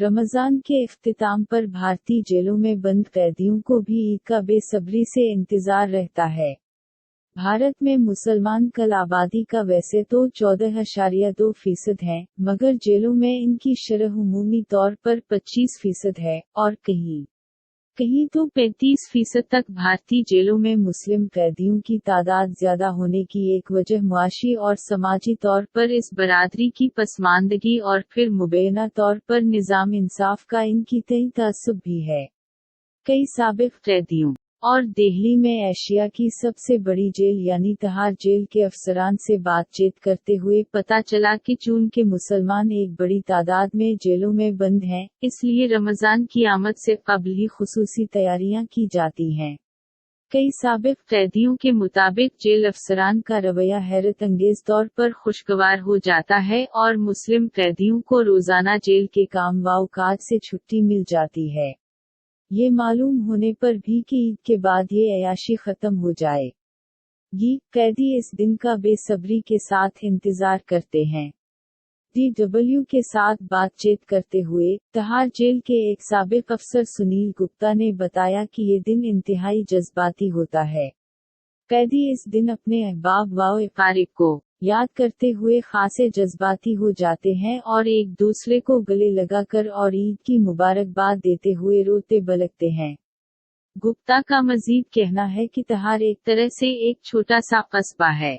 रमजान के इख्तिताम पर भारतीय जेलों में बंद कैदियों को भी ईद का बेसब्री से इंतजार रहता है। भारत में मुसलमान कल आबादी का वैसे तो 14.2% है, मगर जेलों में इनकी शरह उमूमी तौर पर 25% है, और कहीं तो 35% तक। भारतीय जेलों में मुस्लिम कैदियों की तादाद ज्यादा होने की एक वजह मुआशी और समाजी तौर पर इस बरादरी की पसमानदगी और फिर मुबैना तौर पर निज़ाम इंसाफ का इनकी तय तअस्सुब भी है। कई साबिक कैदियों और दिल्ली में एशिया की सबसे बड़ी जेल यानी तिहाड़ जेल के अफसरान से बातचीत करते हुए पता चला कि चूंकि मुसलमान एक बड़ी तादाद में जेलों में बंद हैं, इसलिए रमजान की आमद से कबल ही खुसूसी तैयारियां की जाती हैं। कई साबिक कैदियों के मुताबिक जेल अफसरान का रवैया हैरत अंगेज तौर पर खुशगवार हो जाता है और मुस्लिम कैदियों को रोजाना जेल के काम व काज से छुट्टी मिल जाती है, ये मालूम होने पर भी कि ईद के बाद ये अयाशी खत्म हो जाएगी। कैदी इस दिन का बेसब्री के साथ इंतजार करते हैं। DW के साथ बातचीत करते हुए तिहाड़ जेल के एक साबिक अफसर सुनील गुप्ता ने बताया कि ये दिन इंतहाई जज्बाती होता है। कैदी इस दिन अपने अहबाब व अकारिब को याद करते हुए खासे जज्बाती हो जाते हैं और एक दूसरे को गले लगाकर और ईद की मुबारकबाद देते हुए रोते बलकते हैं। गुप्ता का मजीद कहना है कि तिहाड़ एक तरह से एक छोटा सा कस्बा है।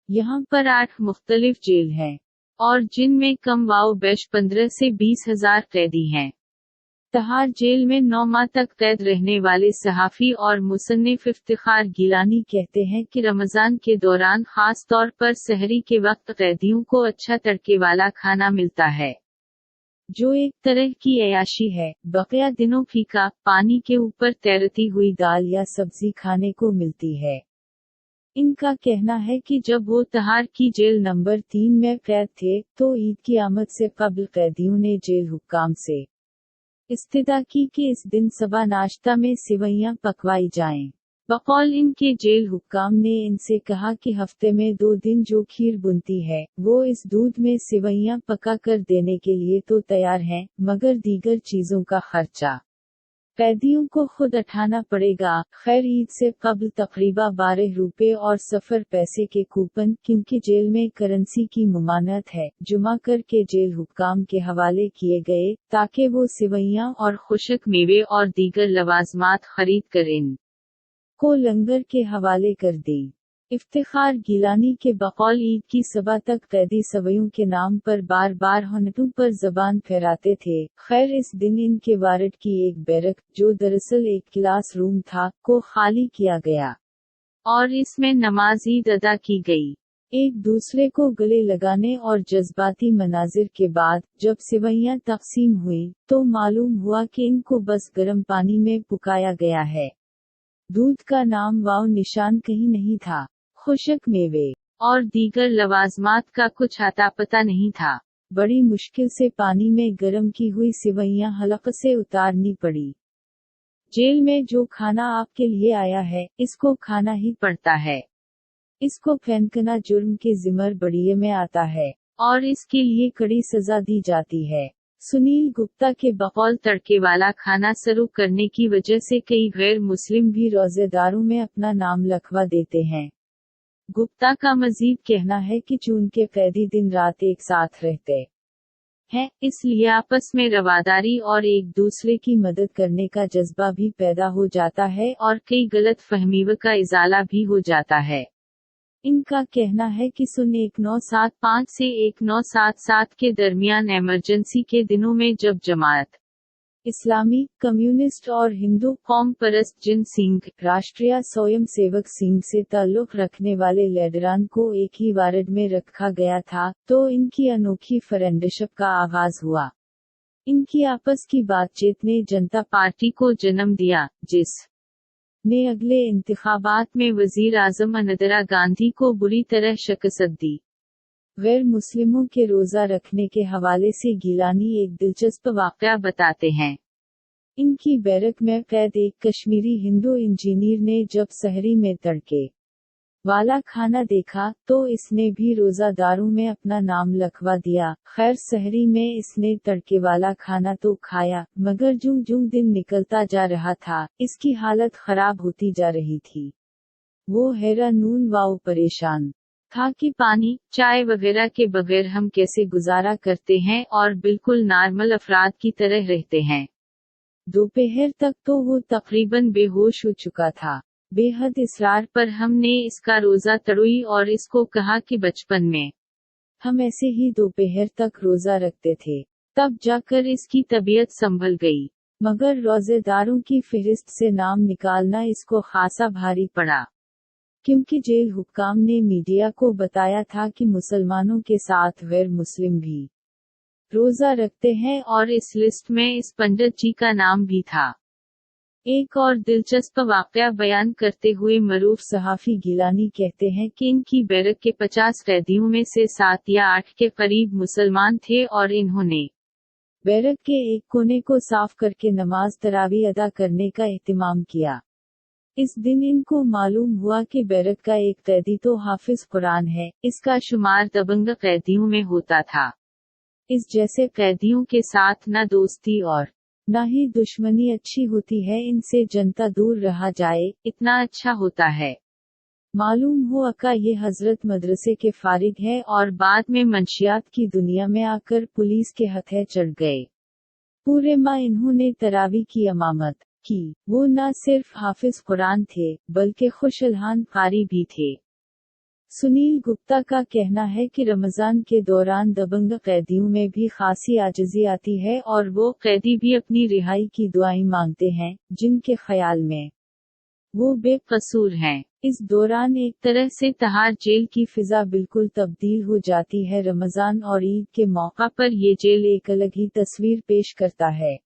यहाँ पर 8 मुख्तलिफ जेल हैं, और जिनमें कम व बेश 15 से 20 हजार कैदी हैं। तिहाड़ जेल में 9 माह तक कैद रहने वाले सहाफ़ी और मुसन्निफ इफ्तिखार गिलानी कहते हैं कि रमजान के दौरान खास तौर पर सहरी के वक्त कैदियों को अच्छा तड़के वाला खाना मिलता है, जो एक तरह की अयाशी है। बकिया दिनों फीका पानी के ऊपर तैरती हुई दाल या सब्जी खाने को मिलती है। इनका कहना है कि जब वो तिहाड़ की जेल नंबर 3 में कैद थे, तो ईद की आमद से कबल कैदियों ने जेल हुक्काम से इस्तिदा की कि इस दिन सबा नाश्ता में सिवैयां पकवाई जाएं। बकौल इनके जेल हुक्काम ने इनसे कहा कि हफ्ते में 2 दिन जो खीर बुनती है, वो इस दूध में सिवैयां पका कर देने के लिए तो तैयार हैं, मगर दीगर चीजों का खर्चा कैदियों को खुद उठाना पड़ेगा। खैर, ईद से कबल तकरीबा 12 रुपए और सफर पैसे के कूपन, क्योंकि जेल में करेंसी की मुमानत है, जुमा करके जेल हुक्काम के हवाले किए गए, ताकि वो सिवैयां और खुशक मेवे और दीगर लवाजमात खरीद कर इन को लंगर के हवाले कर दें। इफ्तिखार गिलानी के बकौल ईद की सबा तक कैदी सवैयों के नाम पर बार बार होंठों पर जबान फहराते थे। खैर, इस दिन इनके वार्ड की एक बैरक, जो दरअसल एक क्लास रूम था, को खाली किया गया और इसमें नमाज ईद अदा की गई। एक दूसरे को गले लगाने और जज्बाती मनाजिर के बाद जब सिवैयां तकसीम हुई, तो मालूम हुआ कि इनको बस गर्म पानी में पकाया गया है। दूध का नाम व निशान कहीं नहीं था। खुशक मेवे और दीगर लवाजमात का कुछ आता पता नहीं था। बड़ी मुश्किल से पानी में गर्म की हुई सिवैयां हलक से उतारनी पड़ी। जेल में जो खाना आपके लिए आया है, इसको खाना ही पड़ता है। इसको फेंकना जुर्म के जिम्मर बड़िए में आता है, और इसके लिए कड़ी सजा दी जाती है। सुनील गुप्ता के बकौल तड़के वाला खाना सर्व करने की वजह से कई गैर मुस्लिम भी रोजेदारों में अपना नाम लिखवा देते हैं। गुप्ता का मजीद कहना है कि चूंकि कैदी दिन रात एक साथ रहते हैं, इसलिए आपस में रवादारी और एक दूसरे की मदद करने का जज्बा भी पैदा हो जाता है और कई गलत फहमीव का इजाला भी हो जाता है। इनका कहना है कि सन 1975 से 1977 के दरमियान इमरजेंसी के दिनों में जब जमात इस्लामी, कम्युनिस्ट और हिंदू कौम परस्त जिन सिंह, राष्ट्रीय स्वयं सेवक सिंह से ताल्लुक रखने वाले लीडरान को एक ही वार्ड में रखा गया था, तो इनकी अनोखी फ्रेंडशिप का आगाज हुआ। इनकी आपस की बातचीत ने जनता पार्टी को जन्म दिया, जिस ने अगले इंतखाबात में वजीर आजम इंदिरा गांधी को बुरी तरह शिकस्त दी। गैर मुस्लिमों के रोजा रखने के हवाले से गिलानी एक दिलचस्प वाक़या बताते हैं। इनकी बैरक में कैद एक कश्मीरी हिंदू इंजीनियर ने जब सहरी में तड़के वाला खाना देखा तो इसने भी रोजादारों में अपना नाम लिखवा दिया। खैर सहरी में इसने तड़के वाला खाना तो खाया, मगर जूं जूं दिन निकलता जा रहा था, इसकी हालत खराब होती जा रही थी। वो हैरान व परेशान था कि पानी, चाय वगैरह के बगैर हम कैसे गुजारा करते हैं और बिल्कुल नॉर्मल अफराद की तरह रहते हैं। दोपहर तक तो वो तकरीबन बेहोश हो चुका था। बेहद इसरार पर हमने इसका रोजा तोड़ी और इसको कहा कि बचपन में हम ऐसे ही दोपहर तक रोजा रखते थे, तब जाकर इसकी तबीयत संभल गई। मगर रोजेदारों की फहरिस्त से नाम निकालना इसको खासा भारी पड़ा, क्योंकि जेल हुक्काम ने मीडिया को बताया था कि मुसलमानों के साथ गैर मुस्लिम भी रोजा रखते हैं, और इस लिस्ट में इस पंडित जी का नाम भी था। एक और दिलचस्प वाकया बयान करते हुए मरूफ सहाफी गिलानी कहते हैं कि इनकी बैरक के 50 कैदियों में से 7 या 8 के करीब मुसलमान थे और इन्होंने बैरक के एक कोने को साफ करके नमाज तरावी अदा करने का एहतिमाम किया। इस दिन इनको मालूम हुआ कि बैरक का एक कैदी तो हाफिज कुरान है, इसका शुमार दबंग कैदियों में होता था। इस जैसे कैदियों के साथ न दोस्ती और न ही दुश्मनी अच्छी होती है, इनसे जनता दूर रहा जाए, इतना अच्छा होता है। मालूम हो अका ये हजरत मदरसे के फारिग है और बाद में मंशियात की दुनिया में आकर पुलिस के हथे चढ़ गए। पूरे माह इन्होंने तरावी की इमामत की। वो न सिर्फ हाफिज कुरान थे, बल्कि खुशलहान कारी भी थे। सुनील गुप्ता का कहना है कि रमजान के दौरान दबंग कैदियों में भी खासी आजिज़ी आती है और वो कैदी भी अपनी रिहाई की दुआएं मांगते हैं, जिनके ख्याल में वो बेकसूर हैं। इस दौरान एक तरह से तहार जेल की फिजा बिल्कुल तब्दील हो जाती है। रमजान और ईद के मौका पर ये जेल एक अलग ही तस्वीर पेश करता है।